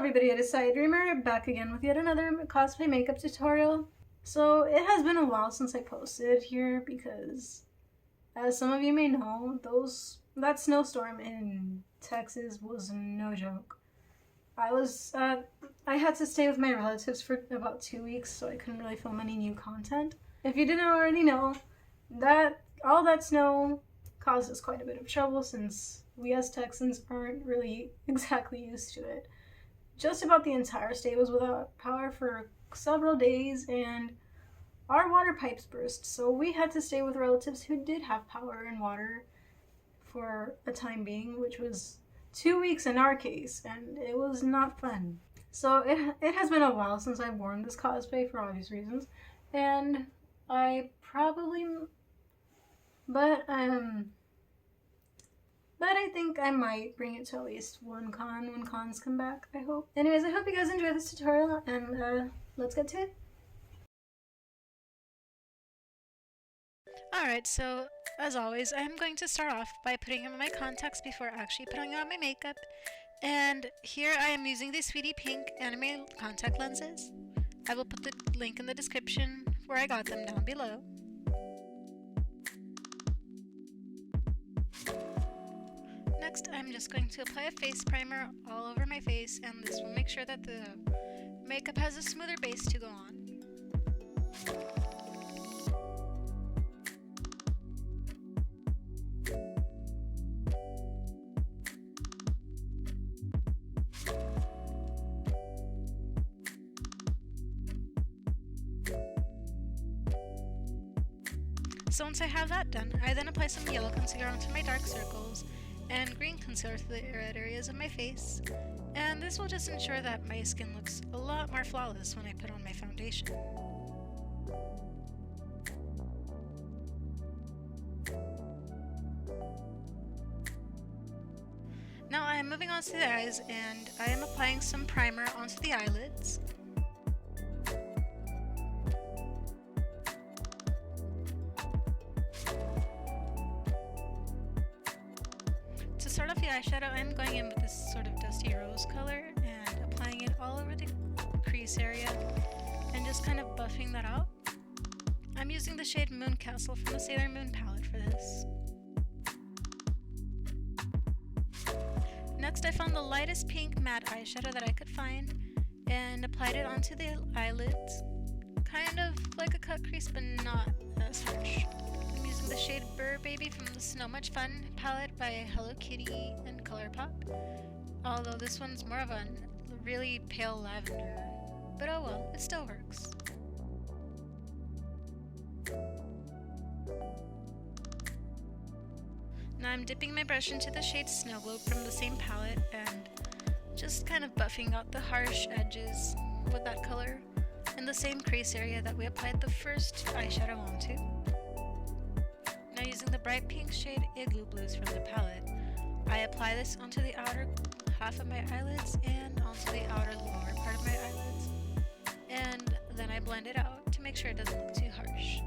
everybody, it is PsyDreamer, back again with yet another cosplay makeup tutorial. So it has been a while since I posted here because, as some of you may know, that snowstorm in Texas was no joke. I had to stay with my relatives for about 2 weeks, so I couldn't really film any new content. If you didn't already know, all that snow caused us quite a bit of trouble since we as Texans aren't really exactly used to it. Just about the entire state was without power for several days, and our water pipes burst, so we had to stay with relatives who did have power and water for a time being, which was 2 weeks in our case, and it was not fun. So it has been a while since I've worn this cosplay for obvious reasons, and but I think I might bring it to at least one con when cons come back, I hope. Anyways, I hope you guys enjoy this tutorial, and let's get to it. Alright, so as always, I'm going to start off by putting on my contacts before actually putting on my makeup. And here I am using these Sweetie Pink anime contact lenses. I will put the link in the description where I got them down below. Next, I'm just going to apply a face primer all over my face, and this will make sure that the makeup has a smoother base to go on. So once I have that done, I then apply some yellow concealer onto my dark circles and green concealer to the red areas of my face, and this will just ensure that my skin looks a lot more flawless when I put on my foundation. Now I am moving on to the eyes, and I am applying some primer onto the eyelids. To start off the eyeshadow, I'm going in with this sort of dusty rose color and applying it all over the crease area and just kind of buffing that out. I'm using the shade Moon Castle from the Sailor Moon palette for this. Next, I found the lightest pink matte eyeshadow that I could find and applied it onto the eyelids. Kind of like a cut crease, but not as harsh. I'm using the shade Burr Baby from the So Much Fun palette by Hello Kitty and Colourpop, although this one's more of a really pale lavender, but oh well, it still works. Now I'm dipping my brush into the shade Snow Globe from the same palette and just kind of buffing out the harsh edges with that color in the same crease area that we applied the first eyeshadow onto. Now using the bright pink shade Igloo Blues from the palette, I apply this onto the outer half of my eyelids and onto the outer lower part of my eyelids, and then I blend it out to make sure it doesn't look too harsh.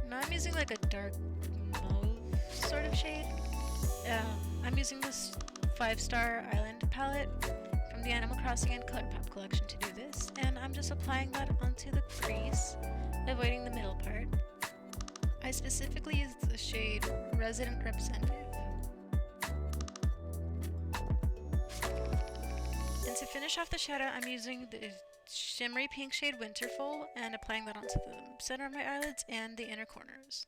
Now I'm using like a dark mauve sort of shade. I'm using this 5-star Island palette from the Animal Crossing and Colourpop collection to do this, and I'm just applying that onto the crease, avoiding the middle part. I specifically used the shade Resident Representative. And to finish off the shadow, I'm using the shimmery pink shade Winterful and applying that onto the center of my eyelids and the inner corners.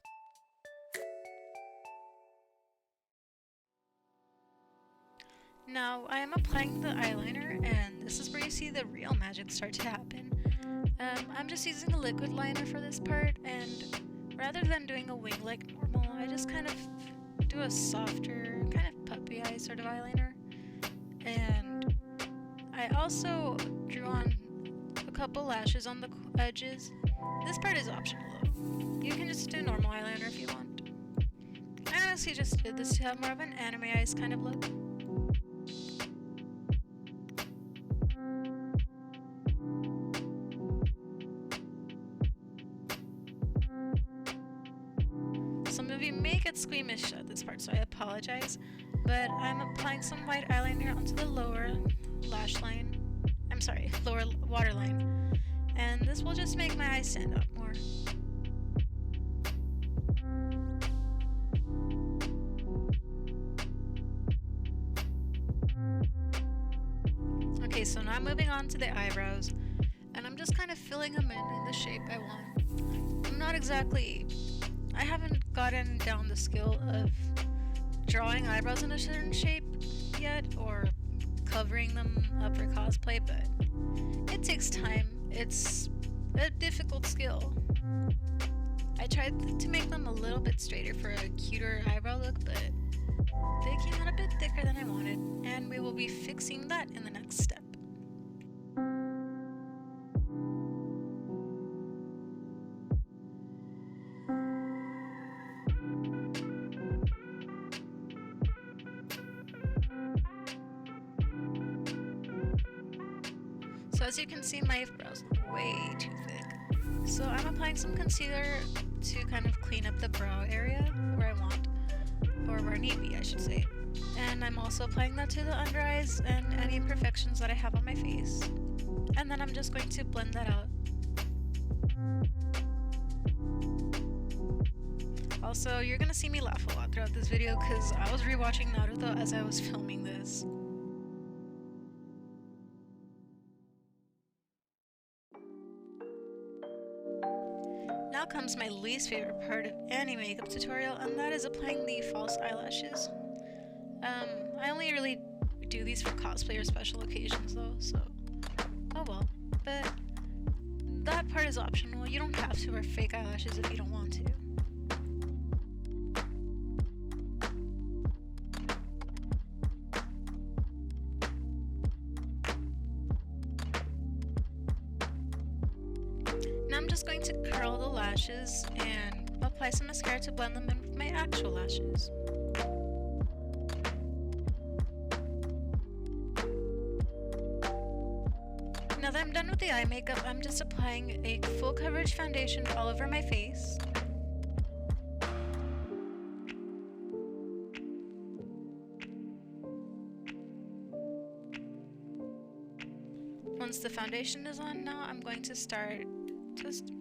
Now I am applying the eyeliner, and this is where you see the real magic start to happen. I'm just using a liquid liner for this part, and rather than doing a wing like normal, I just kind of do a softer, kind of puppy eye sort of eyeliner. And I also drew on a couple lashes on the edges. This part is optional though. You can just do normal eyeliner if you want. I honestly just did this to have more of an anime eyes kind of look. may get squeamish at this part, so I apologize, but I'm applying some white eyeliner onto the lower lash line. I'm sorry, lower waterline. And this will just make my eyes stand out more. Okay, so now moving on to the eyebrows, and I'm just kind of filling them in the shape I want. I haven't gotten down the skill of drawing eyebrows in a certain shape yet, or covering them up for cosplay, but it takes time. It's a difficult skill. I tried to make them a little bit straighter for a cuter eyebrow look, but they came out a bit thicker than I wanted, and we will be fixing that in the next step. So as you can see, my brows look way too thick. So I'm applying some concealer to kind of clean up the brow area where I want, or where need be, I should say. And I'm also applying that to the under eyes and any imperfections that I have on my face. And then I'm just going to blend that out. Also, you're gonna see me laugh a lot throughout this video because I was rewatching Naruto as I was filming this. Now comes my least favorite part of any makeup tutorial, and that is applying the false eyelashes. I only really do these for cosplay or special occasions though, so oh well. But that part is optional. You don't have to wear fake eyelashes if you don't want to. Now I'm just going to curl the lashes and apply some mascara to blend them in with my actual lashes. Now that I'm done with the eye makeup, I'm just applying a full coverage foundation all over my face. Once the foundation is on, now I'm going to start just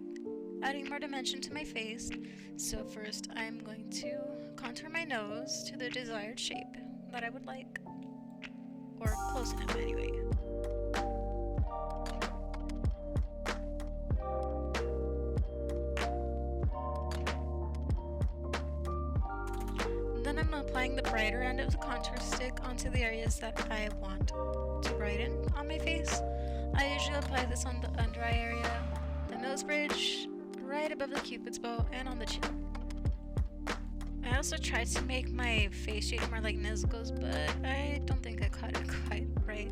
adding more dimension to my face. So first I'm going to contour my nose to the desired shape that I would like, or close enough anyway. Then I'm applying the brighter end of the contour stick onto the areas that I want to brighten on my face. I usually apply this on the under eye area, the nose bridge, right above the cupid's bow, and on the chin. I also tried to make my face shape more like Nezuko's, but I don't think I caught it quite right.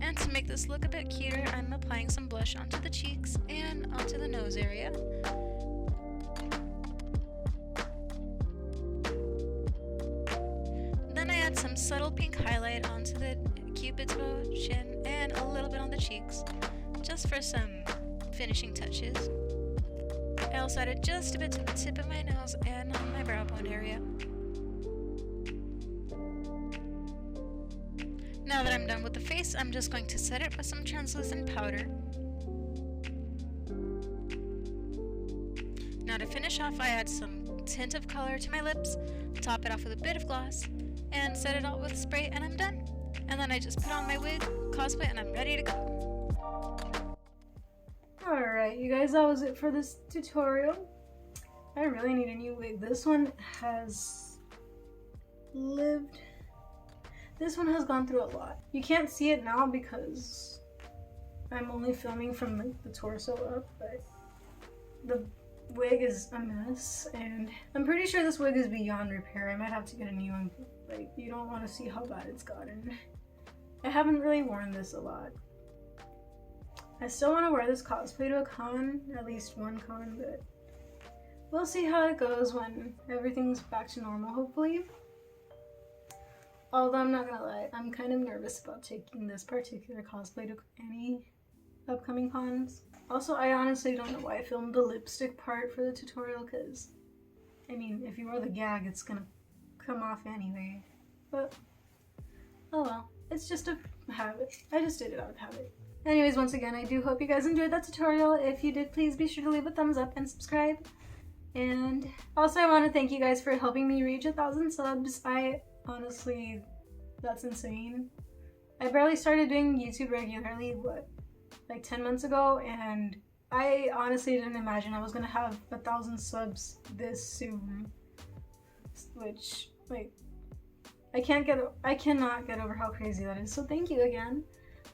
And to make this look a bit cuter, I'm applying some blush onto the cheeks and onto the nose area. Then I add some subtle pink highlight onto the cupid's bow, chin, and a little bit on the cheeks, just for some finishing touches. I also added just a bit to the tip of my nose and on my brow bone area. Now that I'm done with the face, I'm just going to set it with some translucent powder. Now to finish off, I add some tint of color to my lips, top it off with a bit of gloss, and set it all with spray, and I'm done. And then I just put on my wig, cosplay, and I'm ready to go. Alright, you guys, that was it for this tutorial. I really need a new wig. This one has lived. This one has gone through a lot. You can't see it now because I'm only filming from the torso up, but the wig is a mess, and I'm pretty sure this wig is beyond repair. I might have to get a new one. Like, you don't want to see how bad it's gotten. I haven't really worn this a lot. I still want to wear this cosplay to a con, at least one con, but we'll see how it goes when everything's back to normal, hopefully. Although I'm not gonna lie, I'm kind of nervous about taking this particular cosplay to any upcoming cons. Also, I honestly don't know why I filmed the lipstick part for the tutorial, because, I mean, if you wear the gag, it's gonna come off anyway. But, oh well. It's just a habit. I just did it out of habit. Anyways, once again, I do hope you guys enjoyed that tutorial. If you did, please be sure to leave a thumbs up and subscribe. And also, I want to thank you guys for helping me reach 1,000 subs. I honestly, that's insane. I barely started doing YouTube regularly, what, like 10 months ago, and I honestly didn't imagine I was gonna have 1,000 subs this soon. Which, like, I cannot get over how crazy that is. So thank you again.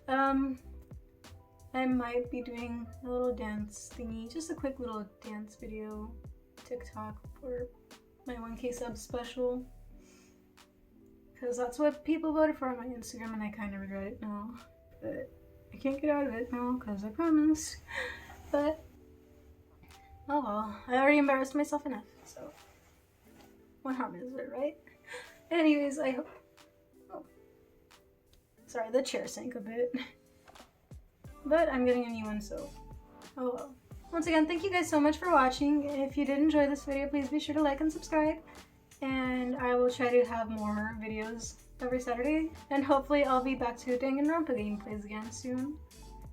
I might be doing a little dance thingy, just a quick little dance video, TikTok for my 1K sub special. Because that's what people voted for on my Instagram, and I kind of regret it now. But I can't get out of it now, because I promised. But, oh well. I already embarrassed myself enough, so what harm is there, right? Anyways, I hope... Oh. Sorry, the chair sank a bit. But I'm getting a new one, so... Oh well. Once again, thank you guys so much for watching. If you did enjoy this video, please be sure to like and subscribe. And I will try to have more videos every Saturday. And hopefully I'll be back to Danganronpa gameplays again soon.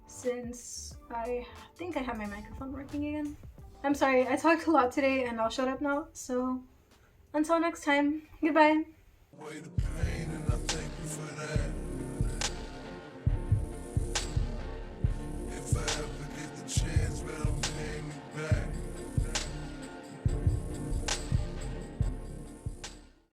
Since I think I have my microphone working again. I'm sorry, I talked a lot today and I'll shut up now. So, until next time, goodbye. Way the pain, and I thank you for that.